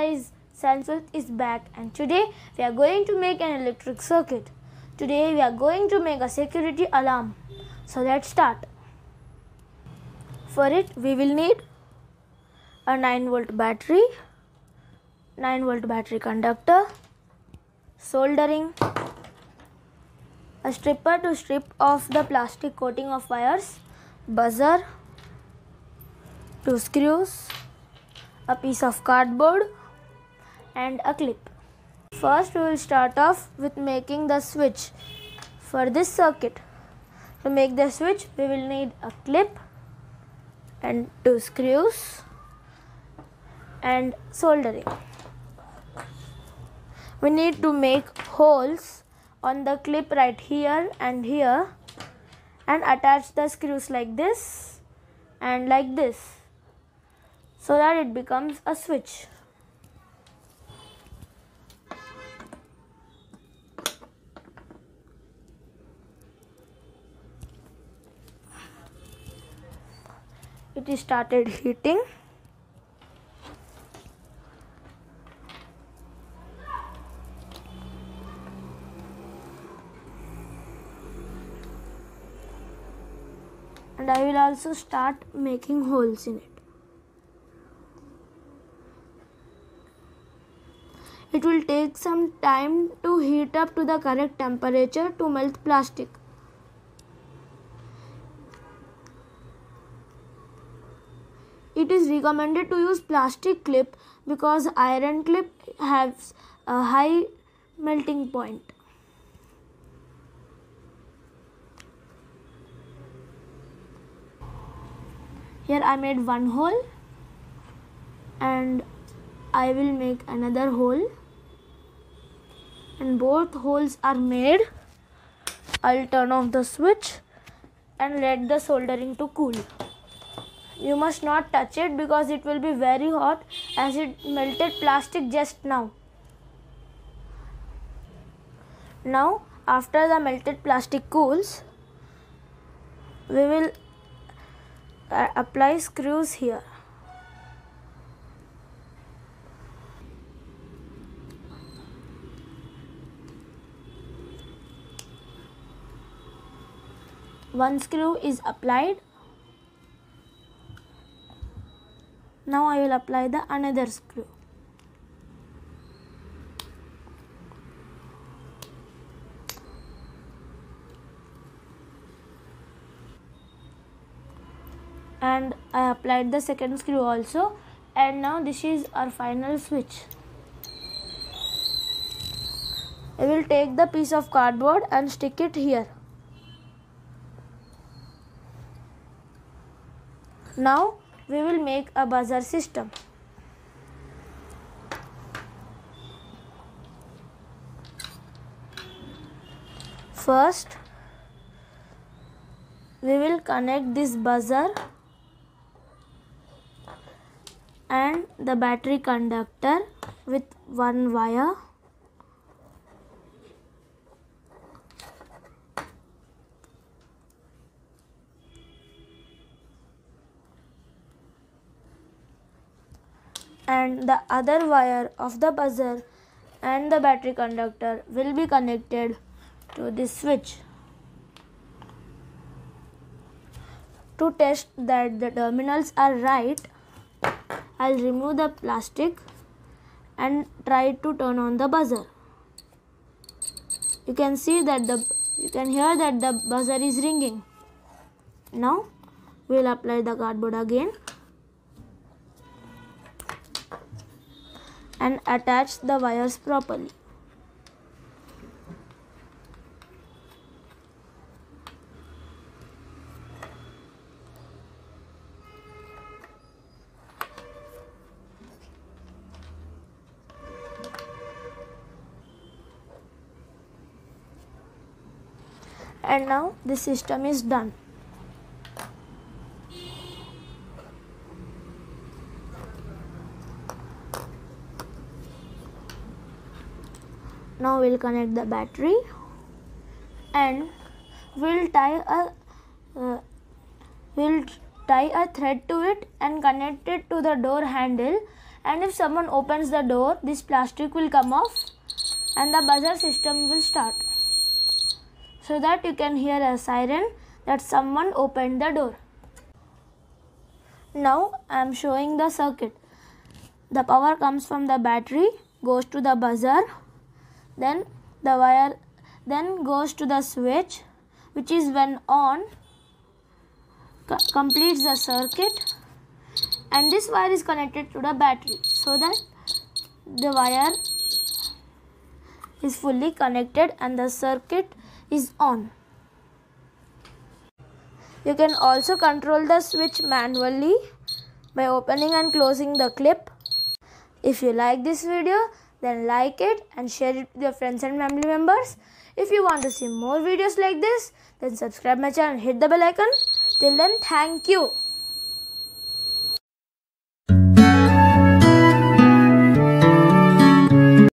guys, Sanskrit is back and today we are going to make an electric circuit. Today we are going to make a security alarm. So let's start. For it we will need a 9-volt battery, 9-volt battery conductor, soldering, a stripper to strip off the plastic coating of wires, buzzer, 2 screws, a piece of cardboard and a clip. First we will start off with making the switch for this circuit. To make the switch we will need a clip and 2 screws and soldering. We need to make holes on the clip right here and here and attach the screws like this and like this so that it becomes a switch. It is started heating. And I will also start making holes in it. It will take some time to heat up to the correct temperature to melt plastic. It is recommended to use plastic clip because iron clip has a high melting point. Here I made one hole and I will make another hole, and both holes are made. I'll turn off the switch and let the soldering to cool. You must not touch it because it will be very hot as it melted plastic just now. Now after the melted plastic cools, we will apply screws here. One screw is applied. Now I will apply the another screw. And I applied the second screw also, and now this is our final switch. I will take the piece of cardboard and stick it here. Now we will make a buzzer system. First we will connect this buzzer and the battery conductor with one wire. And the other wire of the buzzer and the battery conductor will be connected to this switch. To test that the terminals are right, I'll remove the plastic and try to turn on the buzzer. You can hear that the buzzer is ringing. Now we'll apply the cardboard again and attach the wires properly. And now the system is done. Now we'll connect the battery and we'll tie a thread to it and connect it to the door handle and if someone opens the door, this plastic will come off and the buzzer system will start, so that you can hear a siren that someone opened the door. Now I am showing the circuit. The power comes from the battery, goes to the buzzer, then the wire goes to the switch, which is when on completes the circuit, and this wire is connected to the battery so that the wire is fully connected and the circuit is on. You can also control the switch manually by opening and closing the clip. If you like this video, then like it and share it with your friends and family members. If you want to see more videos like this, then subscribe my channel and hit the bell icon. Till then, thank you.